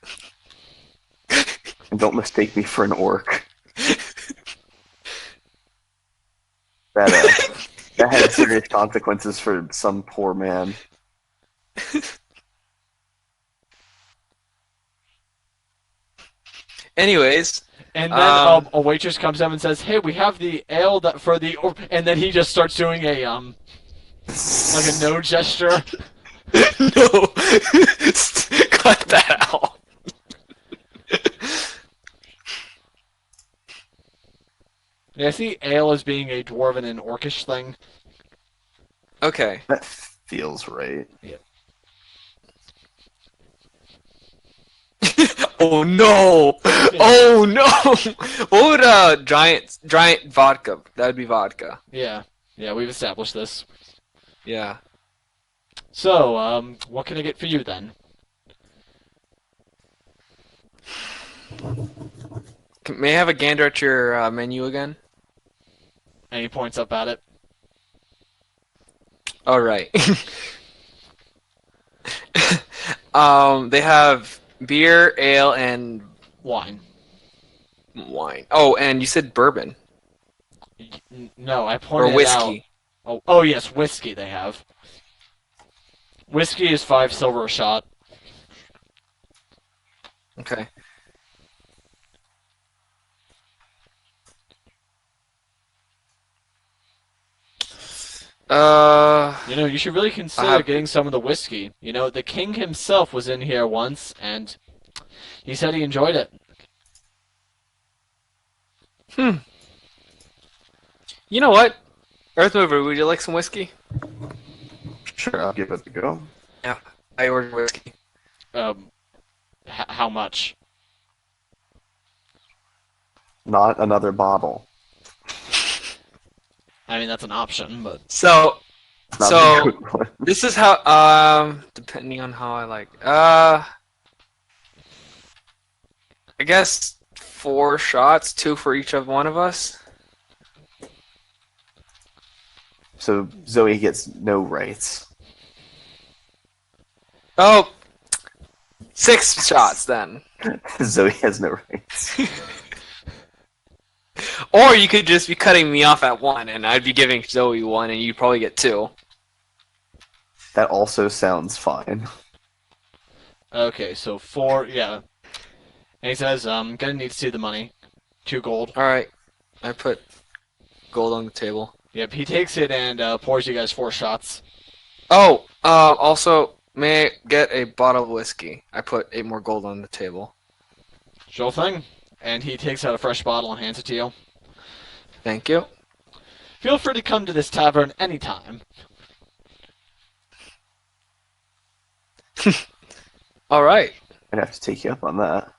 And don't mistake me for an orc. That had serious consequences for some poor man. Anyways, And then a waitress comes up and says, "Hey, we have the ale that for the," and then he just starts doing a like a no gesture. no, cut that out. Yeah, I see ale as being a dwarven and orcish thing. Okay. That feels right. Oh no! Oh no! What would giant vodka? That would be vodka. Yeah, we've established this. Yeah. So, what can I get for you then? May I have a gander at your menu again? And he points up at it. All right. They have beer, ale, and Wine. wine. Oh, and you said bourbon No, I or pointed whiskey. out. Oh, yes, whiskey they have. Whiskey is 5 silver a shot. Okay. You should really consider getting some of the whiskey. The king himself was in here once, and he said he enjoyed it. You know what? Earthmover, would you like some whiskey? Sure, I'll give it a go. Yeah, I ordered whiskey. How much? Not another bottle. I mean, that's an option, but... So, Not So- a good one. this is how, depending on how I like, I guess 4 shots, 2 for each of one of us. So Zoe gets no rights. Oh, 6 shots then. Zoe has no rights. Or you could just be cutting me off at 1, and I'd be giving Zoe 1, and you'd probably get 2. That also sounds fine. Okay, so 4, yeah. And he says, gonna need to see the money. 2 gold. Alright, I put gold on the table. Yep, he takes it and pours you guys 4 shots. Oh, also, may I get a bottle of whiskey? I put 8 more gold on the table. Sure thing. And he takes out a fresh bottle and hands it to you. Thank you. Feel free to come to this tavern anytime. All right. I'd have to take you up on that.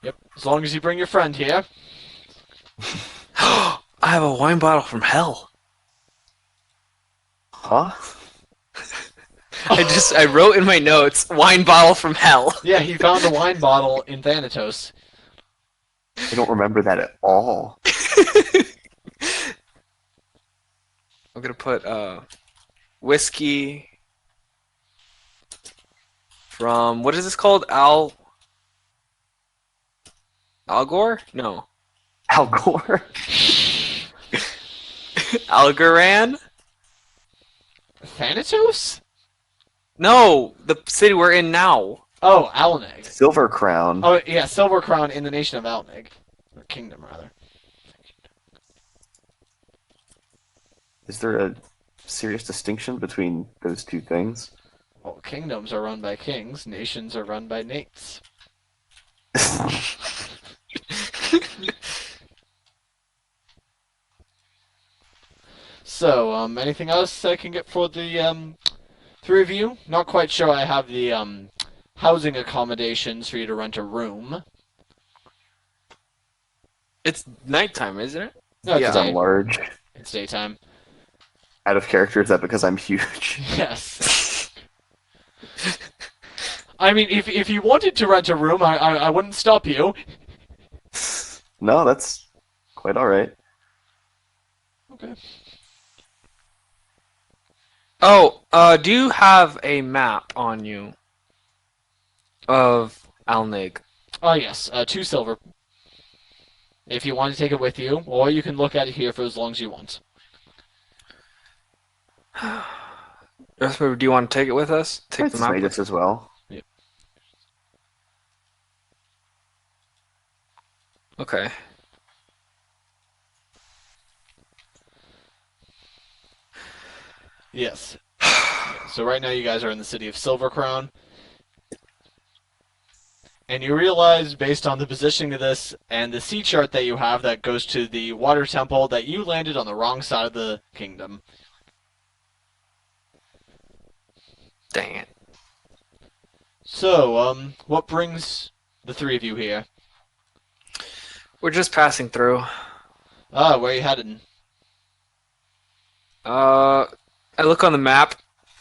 Yep. As long as you bring your friend here. I have a wine bottle from hell. Huh? I wrote in my notes, wine bottle from hell. Yeah, he found a wine bottle in Thanatos. I don't remember that at all. I'm gonna put whiskey from what is this called? Al Gore? No. Al Gore? Algoran? Thanatos? No, the city we're in now. Oh, Alneg. Silver Crown. Oh, yeah, Silver Crown in the nation of Alneg. Or kingdom, rather. Is there a serious distinction between those two things? Well, kingdoms are run by kings, nations are run by nates. So, anything else I can get for the three of you? Not quite sure I have the housing accommodations for you to rent a room. It's nighttime, isn't it? No, it's Because I'm day. large. It's daytime. Out of character, is that because I'm huge? Yes. I mean, if you wanted to rent a room, I wouldn't stop you. No, that's quite alright. Okay. Oh, do you have a map on you of Alnig? Oh, yes, 2 silver. If you want to take it with you, or you can look at it here for as long as you want. Do you want to take it with us? Take It's the map. Titus as well. Okay. Yes. So right now you guys are in the city of Silver Crown. And you realize, based on the positioning of this and the sea chart that you have that goes to the water temple, that you landed on the wrong side of the kingdom. Dang it. So, what brings the three of you here? We're just passing through. Ah, where are you headed? I look on the map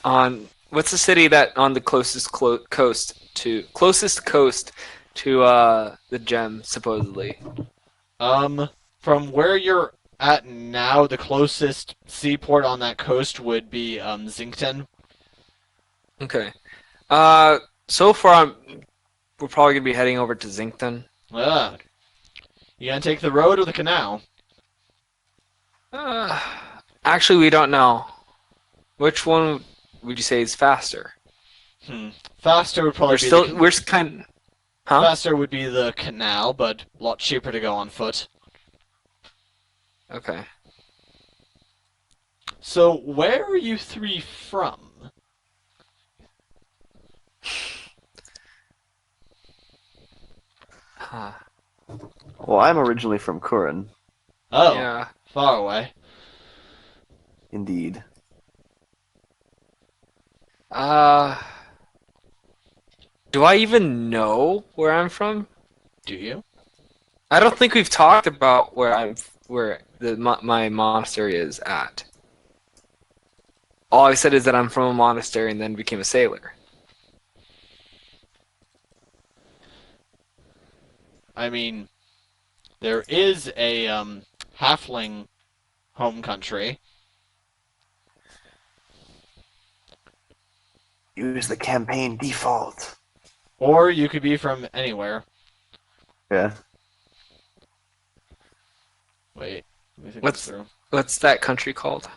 on what's the city that on the closest coast to the gem supposedly. From where you're at now, the closest seaport on that coast would be Zinkton. Okay. So far we're probably gonna be heading over to Zinkton. Ah, you gonna take the road or the canal? Actually, we don't know. Which one would you say is faster? Faster would probably We're kind. Huh? Faster would be the canal, but a lot cheaper to go on foot. Okay. So, where are you three from? Huh. Well, I'm originally from Kurin. Oh, Yeah. far away. Indeed. Do I even know where I'm from? Do you? I don't think we've talked about where my monastery is at. All I said is that I'm from a monastery and then became a sailor. I mean, there is a halfling home country. Use the campaign default. Or you could be from anywhere. Yeah. Wait, let me think this through. What's that country called?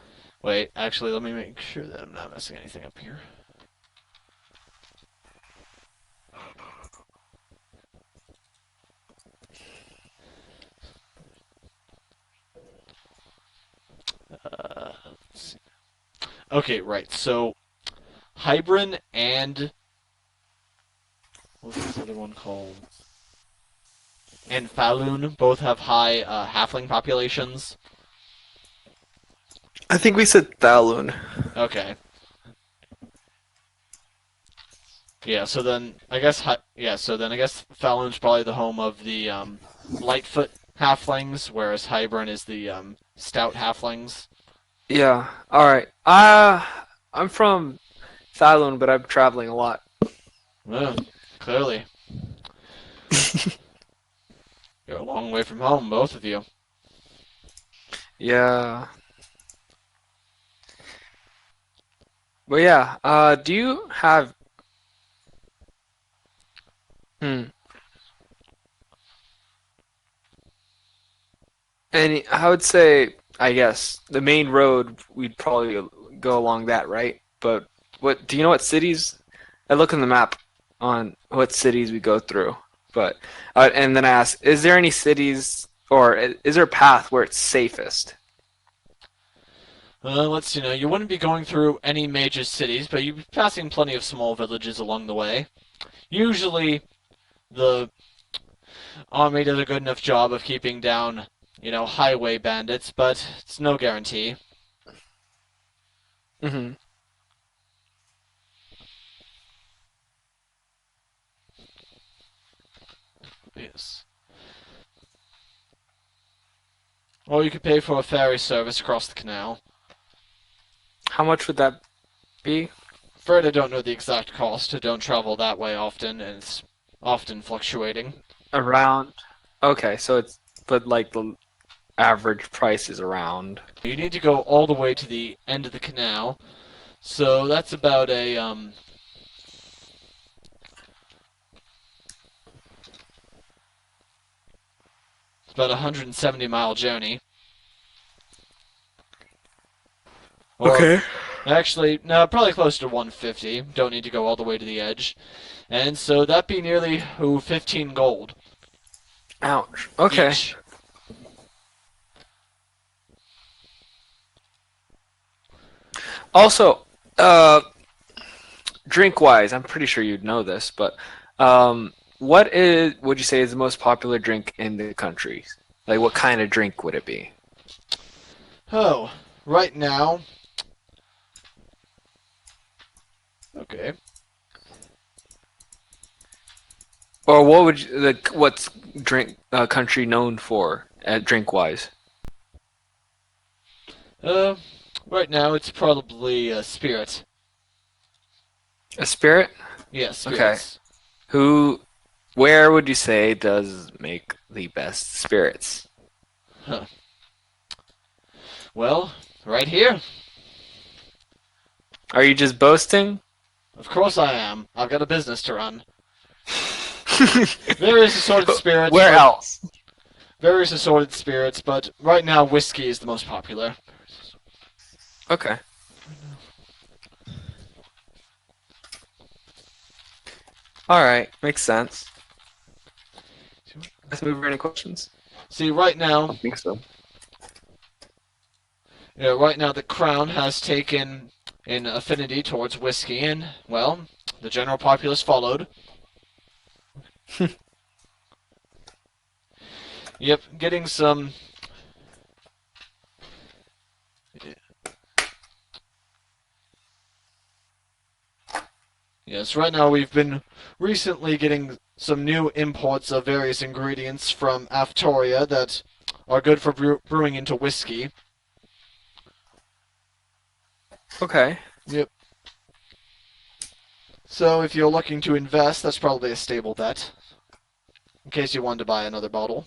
Wait, actually, let me make sure that I'm not messing anything up here. Let's see. Okay, right. So, Hybrin and What's this other one called? And Falun both have high halfling populations. I think we said Thaloon. Okay. Yeah, so then I guess Falun's probably the home of the Lightfoot halflings, whereas Hybern is the stout halflings. Yeah. All right. I'm from Thailand, but I'm traveling a lot. Well, clearly. You're a long way from home, both of you. Yeah. But yeah, do you have hmm any I would say I guess the main road we'd probably go along that, right? But what do you know what cities I look on the map on what cities we go through. But and then I ask, is there any cities or is there a path where it's safest? Let's see now. You wouldn't be going through any major cities, but you'd be passing plenty of small villages along the way. Usually, the army does a good enough job of keeping down, highway bandits, but it's no guarantee. Hmm. Yes. Or you could pay for a ferry service across the canal. How much would that be? Afraid I don't know the exact cost. I don't travel that way often, and it's often fluctuating. Around. Okay, so it's but like the average price is around. You need to go all the way to the end of the canal, so that's about it's about a 170-mile journey. Or, actually, no, probably closer to 150. Don't need to go all the way to the edge. And so that'd be nearly 15 gold. Ouch. Okay. Each. Also, drink wise, I'm pretty sure you'd know this, but what would you say is the most popular drink in the country? Like, what kind of drink would it be? Oh, right now. Okay. Or what would what's drink country known for drink wise? Right now it's probably spirit. A spirit? Yes, spirits. Where would you say does make the best spirits? Huh. Well, right here. Are you just boasting? Of course I am. I've got a business to run. Various assorted spirits. Where else? Various assorted spirits, but right now whiskey is the most popular. Okay. Alright, makes sense. Let's move over any questions. See, right I now, think so. right now the crown has taken an affinity towards whiskey, and, well, the general populace followed. Yep, getting some... Yes, right now we've been recently getting some new imports of various ingredients from Aftoria that are good for brewing into whiskey. Okay. Yep. So if you're looking to invest, that's probably a stable bet. In case you wanted to buy another bottle.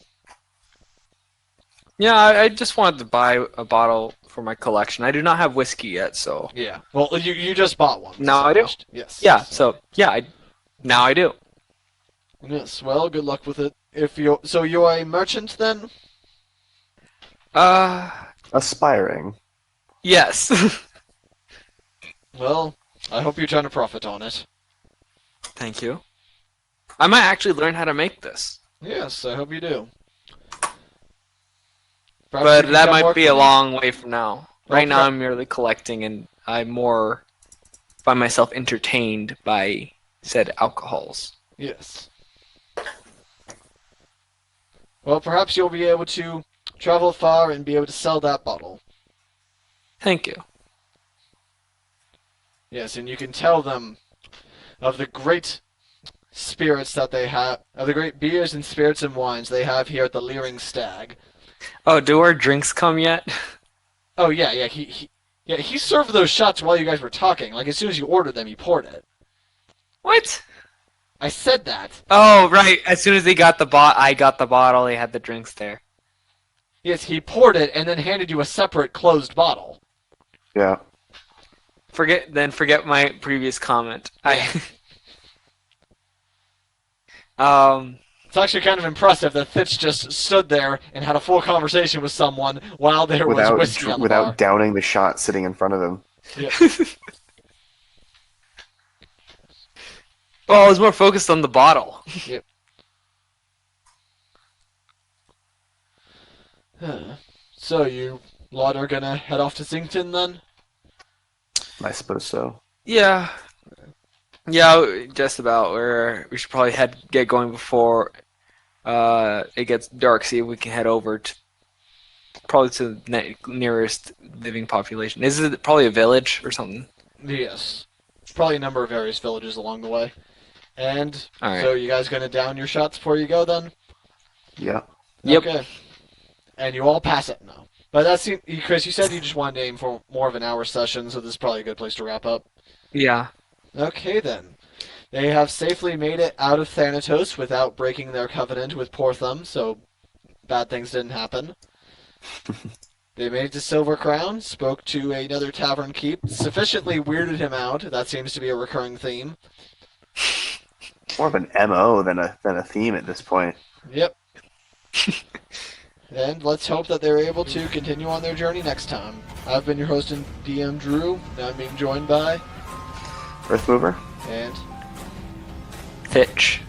Yeah, I just wanted to buy a bottle for my collection. I do not have whiskey yet, so. Yeah. Well, you just bought one. Now I do. Yes. Yeah, so yeah, now I do. Yes. Well, good luck with it. So you're a merchant then? Aspiring. Yes. Well, I hope you're trying to profit on it. Thank you. I might actually learn how to make this. Yes, I hope you do. Perhaps you But can that come might work be for a me. long way from now. Right now Okay. I'm merely collecting and I'm more find myself entertained by said alcohols. Yes. Well, perhaps you'll be able to travel far and be able to sell that bottle. Thank you. Yes, and you can tell them of the great spirits that they have, of the great beers and spirits and wines they have here at the Leering Stag. Oh, do our drinks come yet? Oh yeah, he served those shots while you guys were talking. Like as soon as you ordered them, he poured it. What? I said that. Oh, right. As soon as they got I got the bottle. They had the drinks there. Yes, he poured it and then handed you a separate closed bottle. Yeah. Forget my previous comment. It's actually kind of impressive that Fitz just stood there and had a full conversation with someone while there was whiskey on the without bar. downing the shot sitting in front of him. Yeah. Well, I was more focused on the bottle. Yep. So you lot are gonna head off to Zington then? I suppose so. Yeah, just about. We should probably get going before it gets dark. See if we can head over to the nearest living population. Is it probably a village or something? Yes. Probably a number of various villages along the way. And All right. so you guys gonna down your shots before you go then? Yeah. Yep. Okay. And you all pass it now. But that's Chris, you said you just wanted to aim for more of an hour session, so this is probably a good place to wrap up. Yeah. Okay then. They have safely made it out of Thanatos without breaking their covenant with Porthem, so bad things didn't happen. They made it to Silver Crown, spoke to another tavern keep, sufficiently weirded him out. That seems to be a recurring theme. More of an MO than a theme at this point. Yep. And let's hope that they're able to continue on their journey next time. I've been your host and DM Drew, and I'm being joined by Earthmover? and Fitch.